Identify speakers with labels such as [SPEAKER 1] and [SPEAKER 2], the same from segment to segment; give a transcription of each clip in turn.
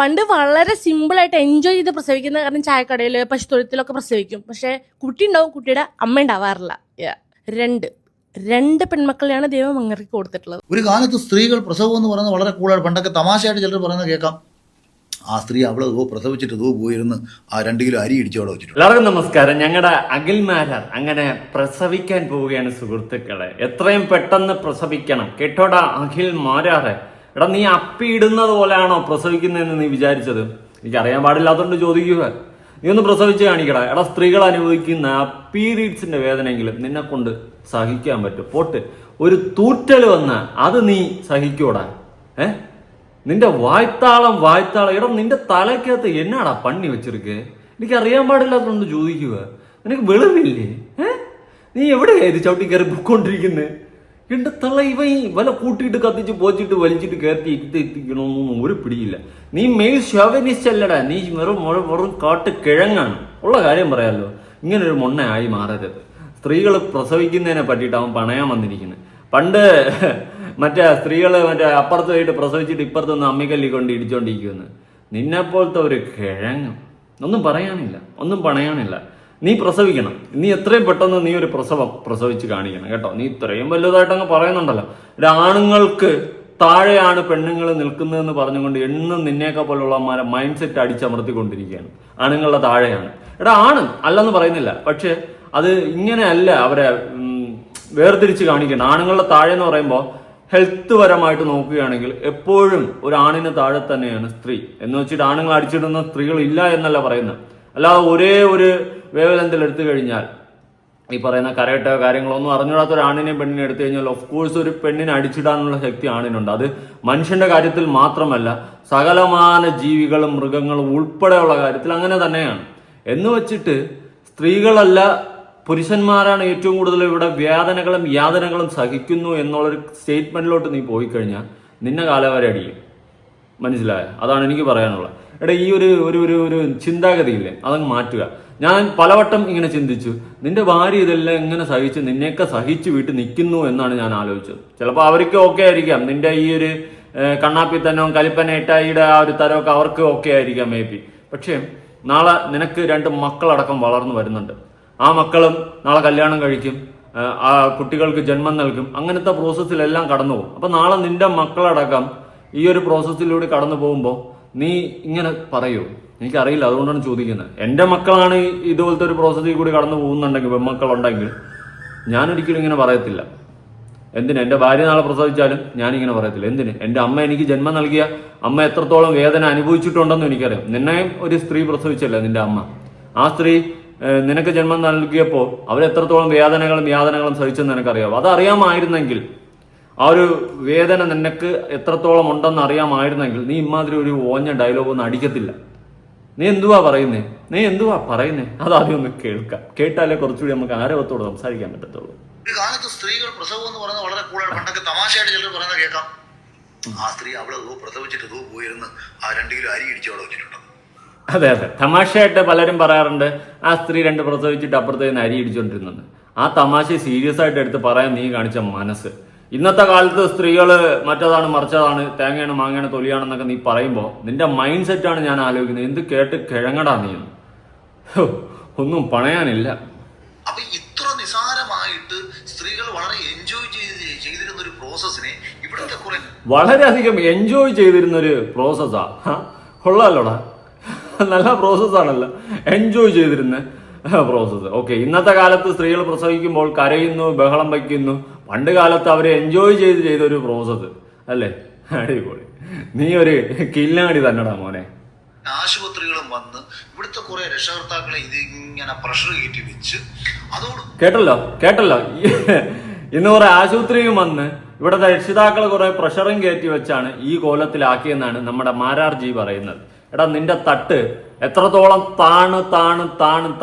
[SPEAKER 1] പണ്ട് വളരെ സിമ്പിളായിട്ട് എൻജോയ് ചെയ്ത് പ്രസവിക്കുന്ന കാരണം ചായക്കടയിൽ പശുത്തൊഴുത്തിലൊക്കെ പ്രസവിക്കും. പക്ഷെ കുട്ടി ഉണ്ടാവും, കുട്ടിയുടെ അമ്മ ഉണ്ടാവാറില്ല. രണ്ട് പെൺമക്കളെയാണ് ദൈവം അങ്ങനെ കൊടുത്തിട്ടുള്ളത്.
[SPEAKER 2] ഒരു കാലത്ത് സ്ത്രീകൾ പ്രസവം എന്ന് പറയുന്നത് വളരെ കൂടുതലാണ്. പണ്ടൊക്കെ തമാശയായിട്ട് ചിലർ പറയുന്നത് കേൾക്കാം, ആ സ്ത്രീ അവള് പ്രസവിച്ചിട്ട് പോയിരുന്ന് ആ 2 കിലോ അരി ഇടിച്ചോടെ വെച്ചിട്ടുണ്ട്.
[SPEAKER 3] എല്ലാവർക്കും നമസ്കാരം. ഞങ്ങളുടെ അഖിൽമാരാർ അങ്ങനെ പ്രസവിക്കാൻ പോവുകയാണ് സുഹൃത്തുക്കളെ. എത്രയും പെട്ടെന്ന് പ്രസവിക്കണം കേട്ടോടാ അഖിൽ മാരാറെ. എടാ, നീ അപ്പി ഇടുന്നത് പോലെയാണോ പ്രസവിക്കുന്നതെന്ന് നീ വിചാരിച്ചത്? എനിക്കറിയാൻ പാടില്ലാത്തതുകൊണ്ട് ചോദിക്കുക. നീ ഒന്ന് പ്രസവിച്ച് കാണിക്കടാ. എടാ, സ്ത്രീകൾ അനുഭവിക്കുന്ന പീരീഡ്സിന്റെ വേദനയെങ്കിലും നിന്നെ കൊണ്ട് സഹിക്കാൻ പറ്റും. പോട്ട് ഒരു തൂറ്റൽ വന്ന അത് നീ സഹിക്കൂടാ? നിന്റെ വായ്ത്താളം എടാ, നിന്റെ തലക്കകത്ത് എന്നാടാ പണി വെച്ചിരിക്കേ? എനിക്ക് അറിയാൻ പാടില്ലാത്തതുകൊണ്ട് ചോദിക്കുക. നിനക്ക് വെളിവില്ലേ? നീ എവിടെയാ ഇത് ചവിട്ടി കയറി പൊക്കോണ്ടിരിക്കുന്നത്? എന്റെ തള്ള ഇവ വല കൂട്ടിയിട്ട് കത്തിച്ച് പോച്ചിട്ട് വലിച്ചിട്ട് കയറ്റി എത്തിക്കണമെന്നൊന്നും ഒരു പിടിയില്ല. നീ മെയിൽ ഷോവനിസ്റ്റ് അല്ലടാ, നീ വെറും കാട്ട് കിഴങ്ങാണ്. ഉള്ള കാര്യം പറയാമല്ലോ. ഇങ്ങനൊരു മൊണ്ണയായി മാറരുത്. സ്ത്രീകൾ പ്രസവിക്കുന്നതിനെ പറ്റിയിട്ട് അവൻ പണയാൻ വന്നിരിക്കുന്നത്. പണ്ട് മറ്റേ സ്ത്രീകള് അപ്പുറത്ത് പോയിട്ട് പ്രസവിച്ചിട്ട് ഇപ്പുറത്ത് നിന്ന് അമ്മിക്കല്ലി കൊണ്ട് ഇടിച്ചോണ്ടിരിക്കുമെന്ന്. നിന്നെപ്പോലത്തെ ഒരു കിഴങ്ങ്. ഒന്നും പണയാനില്ല. നീ പ്രസവിക്കണം. നീ എത്രയും പെട്ടെന്ന് നീ ഒരു പ്രസവിച്ച് കാണിക്കണം കേട്ടോ. നീ ഇത്രയും വലുതായിട്ട് അങ്ങ് പറയുന്നുണ്ടല്ലോ. ആണുങ്ങൾക്ക് താഴെയാണ് പെണ്ണുങ്ങൾ നിൽക്കുന്നതെന്ന് പറഞ്ഞുകൊണ്ട് എന്നും നിന്നേക്കാ പോലുള്ളമാരെ മൈൻഡ് സെറ്റ് അടിച്ചമർത്തിക്കൊണ്ടിരിക്കുകയാണ്. ആണുങ്ങളുടെ താഴെയാണ്. ആണ് അല്ലെന്ന് പറയുന്നില്ല, പക്ഷെ അത് ഇങ്ങനെയല്ല അവരെ വേർതിരിച്ച് കാണിക്കണം. ആണുങ്ങളുടെ താഴെ എന്ന് പറയുമ്പോൾ ഹെൽത്ത് പരമായിട്ട് നോക്കുകയാണെങ്കിൽ എപ്പോഴും ഒരു ആണിന് താഴെ തന്നെയാണ് സ്ത്രീ. എന്ന് വെച്ചിട്ട് ആണുങ്ങൾ അടിച്ചിടുന്ന സ്ത്രീകൾ ഇല്ല എന്നല്ല പറയുന്നത്. അല്ലാതെ ഒരേ ഒരു വേവലെന്തിൽ എടുത്തു കഴിഞ്ഞാൽ ഈ പറയുന്ന കരയിട്ട കാര്യങ്ങളൊന്നും അറിഞ്ഞൂടാത്ത ഒരു ആണിനെയും പെണ്ണിനെ എടുത്തു കഴിഞ്ഞാൽ ഓഫ് കോഴ്സ് ഒരു പെണ്ണിനെ അടിച്ചിടാനുള്ള ശക്തി ആണിനുണ്ട്. അത് മനുഷ്യന്റെ കാര്യത്തിൽ മാത്രമല്ല, സകലമാന ജീവികളും മൃഗങ്ങളും ഉൾപ്പെടെയുള്ള കാര്യത്തിൽ അങ്ങനെ തന്നെയാണ്. എന്ന് വെച്ചിട്ട് സ്ത്രീകളല്ല പുരുഷന്മാരാണ് ഏറ്റവും കൂടുതൽ ഇവിടെ യാതനകളും സഹിക്കുന്നു എന്നുള്ളൊരു സ്റ്റേറ്റ്മെന്റിലോട്ട് നീ പോയി കഴിഞ്ഞാൽ നിന്നെ കാലവരെ അടിയും. മനസ്സിലായ? അതാണ് എനിക്ക് പറയാനുള്ളത്. എടാ, ഈ ഒരു ചിന്താഗതിയില്ലേ, അതങ്ങ് മാറ്റുക. ഞാൻ പലവട്ടം ഇങ്ങനെ ചിന്തിച്ചു, നിന്റെ ഭാര്യ ഇതെല്ലാം എങ്ങനെ സഹിച്ച് നിന്നെയൊക്കെ സഹിച്ച് വീട്ടിൽ നിൽക്കുന്നു എന്നാണ് ഞാൻ ആലോചിച്ചത്. ചിലപ്പോൾ അവർക്ക് ഓക്കെ ആയിരിക്കാം, നിന്റെ ഈ ഒരു കണ്ണാപ്പിത്തനവും കലിപ്പനേട്ടായിയുടെ ആ ഒരു തരമൊക്കെ അവർക്ക് ഓക്കെ ആയിരിക്കാം മേ ബി. പക്ഷേ നാളെ നിനക്ക് 2 മക്കളടക്കം വളർന്നു വരുന്നുണ്ട്. ആ മക്കളും നാളെ കല്യാണം കഴിക്കും, ആ കുട്ടികൾക്ക് ജന്മം നൽകും. അങ്ങനത്തെ പ്രോസസ്സിലെല്ലാം കടന്നു പോകും. അപ്പൊ നാളെ നിന്റെ മക്കളടക്കം ഈ ഒരു പ്രോസസ്സിലൂടെ കടന്നു പോകുമ്പോൾ നീ ഇങ്ങനെ പറയൂ? എനിക്കറിയില്ല, അതുകൊണ്ടാണ് ചോദിക്കുന്നത്. എൻ്റെ മക്കളാണ് ഇതുപോലത്തെ ഒരു പ്രോസസ്സിൽ കൂടി കടന്നു പോകുന്നുണ്ടെങ്കിൽ, പെൺമക്കളുണ്ടെങ്കിൽ, ഞാനൊരിക്കലും ഇങ്ങനെ പറയത്തില്ല. എന്തിന്? എൻ്റെ ഭാര്യ നാളെ പ്രസവിച്ചാലും ഞാനിങ്ങനെ പറയത്തില്ല. എന്തിന്? എൻ്റെ അമ്മ എനിക്ക് ജന്മം നൽകിയ അമ്മ എത്രത്തോളം വേദന അനുഭവിച്ചിട്ടുണ്ടെന്നും എനിക്കറിയാം. നിന്നെയും ഒരു സ്ത്രീ പ്രസവിച്ചല്ലേ നിന്റെ അമ്മ. ആ സ്ത്രീ നിനക്ക് ജന്മം നൽകിയപ്പോൾ അവരെത്രത്തോളം യാതനകളും സഹിച്ചെന്ന് നിനക്കറിയാവും. അതറിയാമായിരുന്നെങ്കിൽ, ആ ഒരു വേദന നിനക്ക് എത്രത്തോളം ഉണ്ടെന്ന് അറിയാമായിരുന്നെങ്കിൽ നീ ഇമാതിരി ഒരു ഓഞ്ഞ ഡയലോഗ് ഒന്നും അടിക്കത്തില്ല. നീ എന്തുവാ പറയുന്നേ? അതാദ്യം ഒന്ന് കേൾക്കാം. കേട്ടാലേ കുറച്ചുകൂടി നമുക്ക് ആരോഗ്യത്തോട് സംസാരിക്കാൻ പറ്റത്തുള്ളൂ.
[SPEAKER 2] ഒരു കാലത്ത് സ്ത്രീകൾ പ്രസവം എന്ന് പറയുന്നത് വളരെ കൂടുതലാണ്. പണ്ടൊക്കെ തമാശയായിട്ട് ചിലർ പറയുന്നത് കേൾക്കാം, ആ സ്ത്രീ അവള് പ്രസവിച്ചിട്ട് പോയിരുന്ന് ആ 2 കിലോ അരി ഇടിച്ചോടെ വെച്ചിട്ടുണ്ട്.
[SPEAKER 3] അതെ, തമാശയായിട്ട് പലരും പറയാറുണ്ട്, ആ സ്ത്രീ 2 പ്രസവിച്ചിട്ട് അപ്പുറത്ത് നിന്ന് അരി ഇടിച്ചോണ്ടിരുന്നത്. ആ തമാശ സീരിയസ് ആയിട്ട് എടുത്ത് പറയാൻ നീ കാണിച്ച മനസ്സ്. ഇന്നത്തെ കാലത്ത് സ്ത്രീകള് മറ്റതാണ് മറിച്ചതാണ്, തേങ്ങയാണ് മാങ്ങയാണ് തൊലിയാണെന്നൊക്കെ നീ പറയുമ്പോൾ നിന്റെ മൈൻഡ് സെറ്റാണ് ഞാൻ ആലോചിക്കുന്നത്. എന്ത് കേട്ട് കിഴങ്ങടാ നീ? ഒന്നും പണയാനില്ല.
[SPEAKER 2] അപ്പൊ ഇത്ര നിസാരമായിട്ട് സ്ത്രീകൾ വളരെ എൻജോയ് ചെയ്തിരുന്ന ഒരു പ്രോസസ്സിനെ ഇവിടുത്തെ
[SPEAKER 3] വളരെയധികം എൻജോയ് ചെയ്തിരുന്ന ഒരു പ്രോസസ്സാ. കൊള്ളാലോടാ, നല്ല പ്രോസസ്സാണല്ലോ, എൻജോയ് ചെയ്തിരുന്ന പ്രോസസ്സ്. ഓക്കെ, ഇന്നത്തെ കാലത്ത് സ്ത്രീകൾ പ്രസവിക്കുമ്പോൾ കരയുന്നു, ബഹളം വയ്ക്കുന്നു. പണ്ട് കാലത്ത് അവരെ എൻജോയ് ചെയ്തൊരു പ്രോസസ്സ് അല്ലേ? അടിപൊളി. നീ ഒരു കില്ലാടി തന്നെടാ മോനെ.
[SPEAKER 2] ആശുപത്രികളും വന്ന് ഇവിടുത്തെ കുറെ രക്ഷകർത്താക്കളെ ഇത് ഇങ്ങനെ പ്രഷർ കയറ്റി വെച്ച് അതോട്
[SPEAKER 3] കേട്ടല്ലോ ഇന്ന് കുറെ ആശുപത്രിയും വന്ന് ഇവിടുത്തെ രക്ഷിതാക്കൾ കുറെ പ്രഷറും കയറ്റി വെച്ചാണ് ഈ കോലത്തിലാക്കിയെന്നാണ് നമ്മുടെ മാരാർജി പറയുന്നത്. എടാ, നിന്റെ തട്ട് എത്രത്തോളം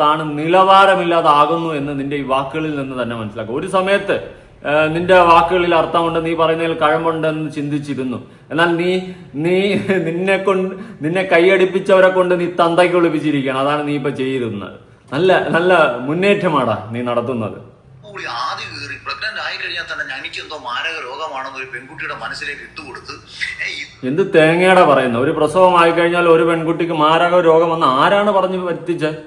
[SPEAKER 3] താണ് നിലവാരമില്ലാതാകുന്നു എന്ന് നിന്റെ ഈ വാക്കുകളിൽ നിന്ന് തന്നെ മനസ്സിലാക്കും. ഒരു സമയത്ത് നിന്റെ വാക്കുകളിൽ അർത്ഥമുണ്ട്, നീ പറയുന്നതിൽ കഴമ്പുണ്ടെന്ന് ചിന്തിച്ചിരുന്നു. എന്നാൽ നിന്നെ കൈയടിപ്പിച്ചവരെ കൊണ്ട് നീ തന്തയ്ക്ക് ഒളിപ്പിച്ചിരിക്കുകയാണ്. അതാണ് നീ ഇപ്പൊ ചെയ്യുന്നത്. നല്ല മുന്നേറ്റമാടാ നീ നടത്തുന്നത്.
[SPEAKER 2] ആദ്യം കയറി പ്രഗ്നന്റ് ആയി കഴിഞ്ഞാൽ തന്നെ എനിക്കെന്തോ മാരക രോഗമാണെന്ന് ഒരു പെൺകുട്ടിയുടെ മനസ്സിലേക്ക് ഇട്ടുകൊടുത്ത്
[SPEAKER 3] എന്ത് തേങ്ങയുടെ പറയുന്നത്? ഒരു പ്രസവമായി കഴിഞ്ഞാൽ ഒരു പെൺകുട്ടിക്ക് മാരക രോഗം വന്ന് ആരാണ് പറഞ്ഞു വരുത്തിച്ചത്?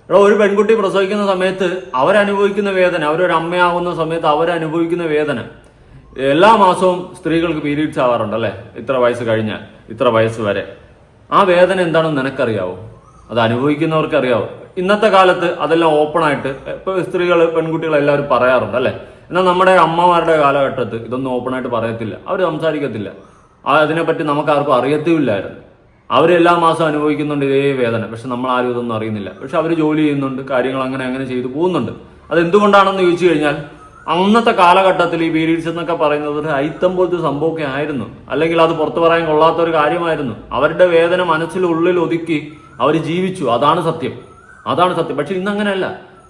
[SPEAKER 3] എടോ, ഒരു പെൺകുട്ടി പ്രസവിക്കുന്ന സമയത്ത് അവരനുഭവിക്കുന്ന വേദന, അവരൊരു അമ്മയാവുന്ന സമയത്ത് അവരനുഭവിക്കുന്ന വേദന, എല്ലാ മാസവും സ്ത്രീകൾക്ക് പീരീഡ്സ് ആവാറുണ്ട് അല്ലേ? ഇത്ര വയസ്സ് കഴിഞ്ഞാൽ ഇത്ര വയസ്സ് വരെ. ആ വേദന എന്താണെന്ന് നിനക്കറിയാവോ? അത് അനുഭവിക്കുന്നവർക്ക് അറിയാവോ? ഇന്നത്തെ കാലത്ത് അതെല്ലാം ഓപ്പണായിട്ട് ഇപ്പൊ സ്ത്രീകൾ പെൺകുട്ടികൾ എല്ലാവരും പറയാറുണ്ട് അല്ലേ? എന്നാൽ നമ്മുടെ അമ്മമാരുടെ കാലഘട്ടത്ത് ഇതൊന്നും ഓപ്പണായിട്ട് പറയത്തില്ല, അവർ സംസാരിക്കത്തില്ല. അതിനെപ്പറ്റി നമുക്ക് ആർക്കും അറിയത്തുമില്ലായിരുന്നു. അവരെല്ലാ മാസം അനുഭവിക്കുന്നുണ്ട് ഇതേ വേദന, പക്ഷെ നമ്മൾ ആരും ഇതൊന്നും അറിയുന്നില്ല. പക്ഷെ അവർ ജോലി ചെയ്യുന്നുണ്ട്, കാര്യങ്ങൾ അങ്ങനെ ചെയ്തു പോകുന്നുണ്ട്. അതെന്തുകൊണ്ടാണെന്ന് ചോദിച്ചു കഴിഞ്ഞാൽ അന്നത്തെ കാലഘട്ടത്തിൽ ഈ പീരീഡ്സ് എന്നൊക്കെ പറയുന്നത് ഒരു അയിത്തം പോലത്തെ സംഭവമൊക്കെ ആയിരുന്നു, അല്ലെങ്കിൽ അത് പുറത്തു പറയാൻ കൊള്ളാത്ത ഒരു കാര്യമായിരുന്നു. അവരുടെ വേദന മനസ്സിലുള്ളിൽ ഒതുക്കി അവർ ജീവിച്ചു. അതാണ് സത്യം. പക്ഷെ ഇന്ന് അങ്ങനെയല്ല.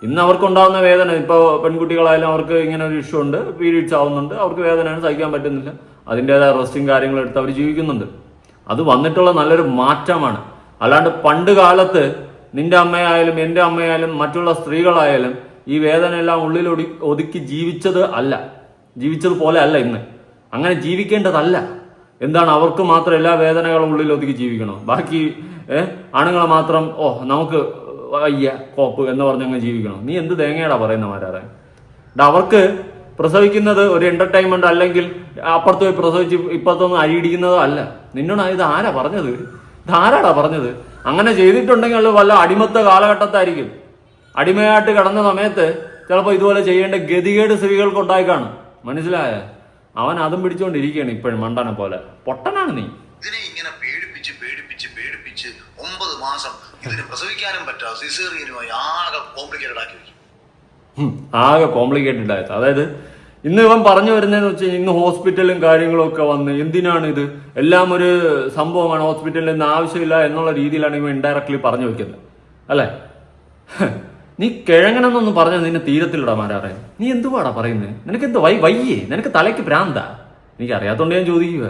[SPEAKER 3] ഇന്ന് അവർക്കുണ്ടാകുന്ന വേദന, ഇപ്പോൾ പെൺകുട്ടികളായാലും അവർക്ക് ഇങ്ങനെ ഒരു ഇഷ്യൂ ഉണ്ട്, പീരീഡ്സ് ആവുന്നുണ്ട്, അവർക്ക് വേദനയാണ് സഹിക്കാൻ പറ്റുന്നില്ല, അതിൻ്റെതായ റെസ്റ്റും കാര്യങ്ങളും എടുത്ത് അവർ ജീവിക്കുന്നുണ്ട്. അത് വന്നിട്ടുള്ള നല്ലൊരു മാറ്റമാണ്. അല്ലാണ്ട് പണ്ട് കാലത്ത് നിന്റെ അമ്മയായാലും എൻ്റെ അമ്മയായാലും മറ്റുള്ള സ്ത്രീകളായാലും ഈ വേദന എല്ലാം ഉള്ളിൽ ഒതുക്കി ജീവിച്ചതുപോലെ അല്ല ഇന്ന്. അങ്ങനെ ജീവിക്കേണ്ടതല്ല. എന്താണ്, അവർക്ക് മാത്രം എല്ലാ വേദനകളും ഉള്ളിൽ ഒതുക്കി ജീവിക്കണോ? ബാക്കി ആണുങ്ങളെ മാത്രം നമുക്ക് വയ്യ കോപ്പ് എന്ന് പറഞ്ഞങ്ങ് ജീവിക്കണം? നീ എന്ത് തേങ്ങയാടാ പറയുന്ന മാരാറെ? അവർക്ക് പ്രസവിക്കുന്നത് ഒരു എന്റർടൈൻമെന്റ്, അല്ലെങ്കിൽ അപ്പുറത്ത് പോയി പ്രസവിച്ച് ഇപ്പത്തൊന്നും അരിയിടിക്കുന്നതോ അല്ല. നിന്നോട് ഇത് ആരാടാ പറഞ്ഞത്? അങ്ങനെ ചെയ്തിട്ടുണ്ടെങ്കിൽ അത് വല്ല അടിമത്ത കാലഘട്ടത്തായിരിക്കും. അടിമയായിട്ട് കിടന്ന സമയത്ത് ചിലപ്പോൾ ഇതുപോലെ ചെയ്യേണ്ട ഗതികേട് സ്ത്രീകൾക്ക് ഉണ്ടായി കാണും. മനസ്സിലായ? അവൻ അതും പിടിച്ചുകൊണ്ടിരിക്കുകയാണ് ഇപ്പോഴും മണ്ടനെ പോലെ. പൊട്ടനാണ് നീ.
[SPEAKER 2] ഇതിനെ ഇങ്ങനെ പേടിപ്പിച്ച് 9 മാസം ഇതിന് പ്രസവിക്കാനും പറ്റാ സിസേറിയനുമായി ആകെ കോംപ്ലിക്കേറ്റഡ് ആക്കി വെച്ചു.
[SPEAKER 3] ആകെ കോംപ്ലിക്കേറ്റഡ് ആയത്. അതായത് ഇന്ന് ഇവൻ പറഞ്ഞു വരുന്നതെന്ന് വെച്ചാൽ ഇന്ന് ഹോസ്പിറ്റലും കാര്യങ്ങളും ഒക്കെ വന്ന് എന്തിനാണ് ഇത് എല്ലാം ഒരു സംഭവമാണ്, ഹോസ്പിറ്റലിൽ നിന്ന് ആവശ്യമില്ല എന്നുള്ള രീതിയിലാണ് ഇവൻ ഇൻഡയറക്ട്ലി പറഞ്ഞു വെക്കുന്നത് അല്ലേ? നീ കിഴങ്ങനെന്നൊന്നും പറഞ്ഞാൽ നിന്നെ തീരത്തിലിടാ മാരാറെ. നീ എന്തുവാടാ പറയുന്നത്? നിനക്ക് എന്ത് വയ്യേ? നിനക്ക് തലയ്ക്ക് ഭ്രാന്താ? എനിക്ക് അറിയാത്തോണ്ട് ഞാൻ ചോദിക്കുക.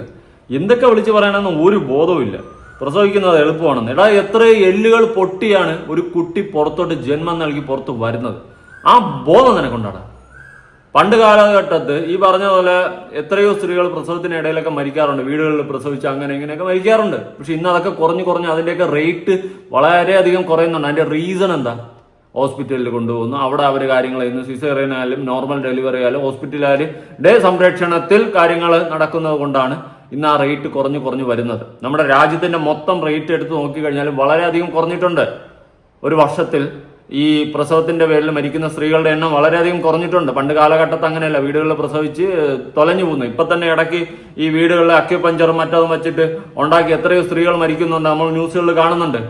[SPEAKER 3] എന്തൊക്കെ വിളിച്ച് പറയാനെന്ന് ഒരു ബോധവും ഇല്ല. പ്രസവിക്കുന്നത് എളുപ്പമാണെന്ന്. എത്ര എല്ലുകൾ പൊട്ടിയാണ് ഒരു കുട്ടി പുറത്തോട്ട് ജന്മം നൽകി പുറത്ത് വരുന്നത്? ആ ബോധം നിനക്കൊണ്ടാടാ. പണ്ട് കാലഘട്ടത്ത് ഈ പറഞ്ഞ പോലെ എത്രയോ സ്ത്രീകൾ പ്രസവത്തിനിടയിലൊക്കെ മരിക്കാറുണ്ട്, വീടുകളിൽ പ്രസവിച്ച് അങ്ങനെ ഇങ്ങനെയൊക്കെ മരിക്കാറുണ്ട്. പക്ഷെ ഇന്ന് അതൊക്കെ കുറഞ്ഞ് അതിന്റെയൊക്കെ റേറ്റ് വളരെയധികം കുറയുന്നുണ്ട്. അതിന്റെ റീസൺ എന്താ? ഹോസ്പിറ്റലിൽ കൊണ്ടുപോകുന്നു, അവിടെ അവർ കാര്യങ്ങൾ ചെയ്യുന്നു. സിസേറിയൻ ആയാലും നോർമൽ ഡെലിവറി ആയാലും ഹോസ്പിറ്റലുകാരുടെ സംരക്ഷണത്തിൽ കാര്യങ്ങൾ നടക്കുന്നത് കൊണ്ടാണ് ഇന്ന് ആ റേറ്റ് കുറഞ്ഞു വരുന്നത്. നമ്മുടെ രാജ്യത്തിന്റെ മൊത്തം റേറ്റ് എടുത്ത് നോക്കിക്കഴിഞ്ഞാലും വളരെയധികം കുറഞ്ഞിട്ടുണ്ട്. ഒരു വർഷത്തിൽ ഈ പ്രസവത്തിന്റെ പേരിൽ മരിക്കുന്ന സ്ത്രീകളുടെ എണ്ണം വളരെയധികം കുറഞ്ഞിട്ടുണ്ട്. പണ്ട് കാലഘട്ടത്ത് അങ്ങനെയല്ല, വീടുകളിൽ പ്രസവിച്ച് തൊലഞ്ഞു പോകുന്നു. ഇപ്പൊ തന്നെ ഇടയ്ക്ക് ഈ വീടുകളിൽ അക്യുപഞ്ചറും മറ്റതും വെച്ചിട്ട് ഉണ്ടാക്കി എത്രയോ സ്ത്രീകൾ മരിക്കുന്നുണ്ട്, നമ്മൾ ന്യൂസുകളിൽ കാണുന്നുണ്ട്.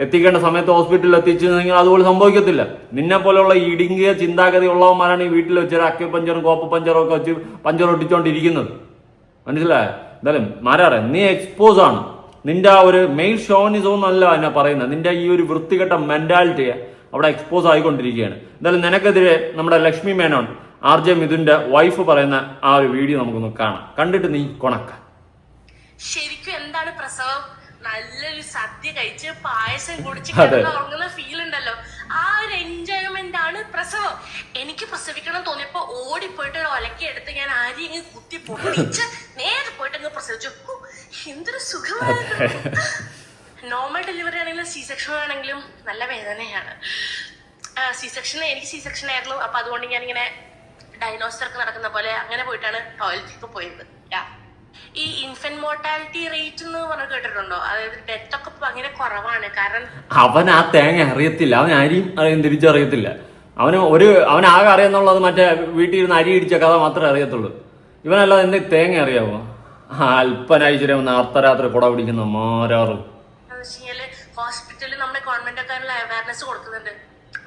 [SPEAKER 3] എത്തിക്കേണ്ട സമയത്ത് ഹോസ്പിറ്റലിൽ എത്തിച്ചെങ്കിൽ അതുപോലെ സംഭവിക്കത്തില്ല. നിന്നെ പോലെയുള്ള ഇടുങ്ങിയ ചിന്താഗതി ഉള്ളവന്മാരാണ് ഈ വീട്ടിൽ വെച്ച് അക്യുപഞ്ചറും കോപ്പ് പഞ്ചറും ഒക്കെ വെച്ച് പഞ്ചർ ഒട്ടിച്ചോണ്ടിരിക്കുന്നത്. മനസ്സിലായോ? എന്തായാലും മാരാറെ, നീ എക്സ്പോസ് ആണ്. നിന്റെ ആ ഒരു മെയിൽ ഷോനിസം എന്നല്ല എന്നെ പറയുന്നത്, നിന്റെ ഈ ഒരു വൃത്തികെട്ട മെന്റാലിറ്റിയെ അവിടെ എക്സ്പോസ് ആയിക്കൊണ്ടിരിക്കുകയാണ്. എന്തായാലും നിനക്കെതിരെ നമ്മുടെ ലക്ഷ്മി മേനോൻ, RJ മിഥുന്റെ വൈഫ് പറയുന്ന ആ ഒരു വീഡിയോ നമുക്കൊന്ന് കാണാം. കണ്ടിട്ട് നീ കൊണക്ക.
[SPEAKER 1] ശരിക്കും എന്താണ് പ്രസവം? നല്ലൊരു സദ്യ കഴിച്ച് പായസം കുടിച്ച് ഉറങ്ങുന്ന ഫീൽ ഉണ്ടല്ലോ, ആ ഒരു എൻജോയ്മെന്റ് ആണ് പ്രസവം. എനിക്ക് പ്രസവിക്കണം തോന്നിയപ്പോ ഓടിപ്പോയിട്ട് ഒരു ഒലക്കെടുത്ത് ഞാൻ ആരെയും കുത്തി പൊട്ടിച്ച് നേരെ പോയിട്ട് അങ്ങ് പ്രസവിച്ചു. എന്തൊരു സുഖമായിരുന്നു. നോർമൽ ഡെലിവറി ആണെങ്കിലും സി സെക്ഷൻ ആണെങ്കിലും നല്ല വേദനയാണ്. എനിക്ക് സി സെക്ഷൻ ആയിരുന്നു. അപ്പൊ അതുകൊണ്ട് ഞാനിങ്ങനെ ഡൈനോസർക്ക് നടക്കുന്ന പോലെ അങ്ങനെ പോയിട്ടാണ് ടോയ്ലറ്റിലേക്ക് പോയത്. ഈ ഇൻഫന്റ് മോർട്ടാലിറ്റി റേറ്റ് എന്ന് പറഞ്ഞ് കേട്ടിട്ടുണ്ടോ? അതായത് ഡെത്ത് ഒക്കെ ഭയങ്കര കുറവാണ്. കാരണം
[SPEAKER 3] അവൻ ആ തേങ്ങ അറിയത്തില്ല, അവൻ അരിയും തിരിച്ചറിയത്തില്ല. അവനാകെ അറിയാന്നുള്ളത് മറ്റേ വീട്ടിൽ ഇരുന്ന് അരി ഇടിച്ച കഥ മാത്രമേ അറിയത്തുള്ളൂ. ഇവനല്ലാതെ എന്റെ തേങ്ങ അറിയാവോ? അല്പനായിശ്വര്യം വന്ന് അർദ്ധരാത്രി കുട പിടിക്കുന്ന മാരാറ്.
[SPEAKER 1] ഹോസ്പിറ്റലിൽ നമ്മുടെ ഗവൺമെന്റ് ഒക്കെ അവയർനെസ് കൊടുക്കുന്നുണ്ട്.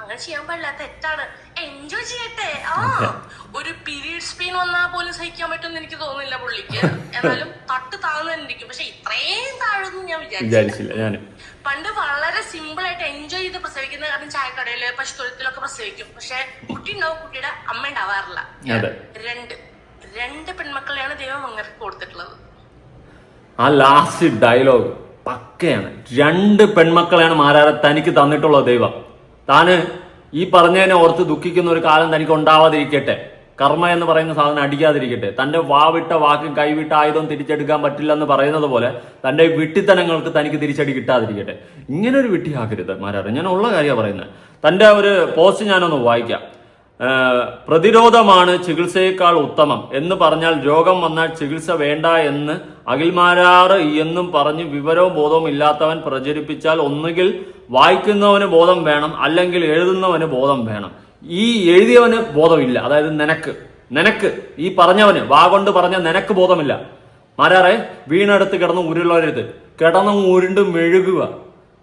[SPEAKER 1] അങ്ങനെ ചെയ്യാൻ പാടില്ല, തെറ്റാണ്. എൻജോയ് ചെയ്യട്ടെ. ഒരു പീരീഡ്സ് പെയിൻ വന്നാൽ പോലും സഹിക്കാൻ പറ്റുമെന്ന് എനിക്ക് തോന്നുന്നില്ല പുള്ളിക്ക്. എന്നാലും തട്ട് താഴ്ന്നിരിക്കും. പക്ഷെ ഇത്രയും താഴെന്ന് ഞാൻ വിചാരിച്ചില്ല. പണ്ട് വളരെ സിമ്പിൾ ആയിട്ട് എൻജോയ് ചെയ്ത് പ്രസവിക്കുന്ന കാരണം ചായക്കടയില് പശുത്തൊഴുത്തിലൊക്കെ പ്രസവിക്കും. പക്ഷെ കുട്ടി ഉണ്ടാവും, കുട്ടിയുടെ അമ്മ ഉണ്ടാവാറില്ല. രണ്ട് പെൺമക്കളെയാണ് ദൈവം അങ്ങനെ കൊടുത്തിട്ടുള്ളത്.
[SPEAKER 3] ആ ലാസ്റ്റ് ഡയലോഗ് പക്കയാണ്. 2 പെൺമക്കളെയാണ് മാരാരെ തനിക്ക് തന്നിട്ടുള്ളത് ദൈവം. താന് ഈ പറഞ്ഞതിനെ ഓർത്ത് ദുഃഖിക്കുന്ന ഒരു കാലം തനിക്ക് ഉണ്ടാവാതിരിക്കട്ടെ. കർമ്മ എന്ന് പറയുന്ന സാധനം അടിക്കാതിരിക്കട്ടെ. തന്റെ വാവിട്ട വാക്കും കൈവിട്ട ആയുധം തിരിച്ചെടുക്കാൻ പറ്റില്ല എന്ന് പറയുന്നത് പോലെ തന്റെ വിട്ടിത്തനങ്ങൾക്ക് തനിക്ക് തിരിച്ചടി കിട്ടാതിരിക്കട്ടെ. ഇങ്ങനെ ഒരു വിട്ടിയാക്കരുത് മാരാറ്. ഞാൻ ഉള്ള കാര്യമാണ് പറയുന്നത്. തന്റെ ഒരു പോസ്റ്റ് ഞാനൊന്ന് വായിക്കാം. പ്രതിരോധമാണ് ചികിത്സയേക്കാൾ ഉത്തമം എന്ന് പറഞ്ഞാൽ രോഗം വന്നാൽ ചികിത്സ വേണ്ട എന്ന് അഖിൽമാരാറ് എന്നും പറഞ്ഞ് വിവരവും ബോധവും ഇല്ലാത്തവൻ പ്രചരിപ്പിച്ചാൽ ഒന്നുകിൽ വായിക്കുന്നവന് ബോധം വേണം, അല്ലെങ്കിൽ എഴുതുന്നവന് ബോധം വേണം. ഈ എഴുതിയവന് ബോധമില്ല. അതായത് നിനക്ക് ഈ പറഞ്ഞവന് വാ കൊണ്ട് പറഞ്ഞ നിനക്ക് ബോധമില്ല. മാരാറെ, വീണെടുത്ത് കിടന്ന് ഉരുളരുത്, കിടന്ന് ഉരുണ്ട് മെഴുകുക.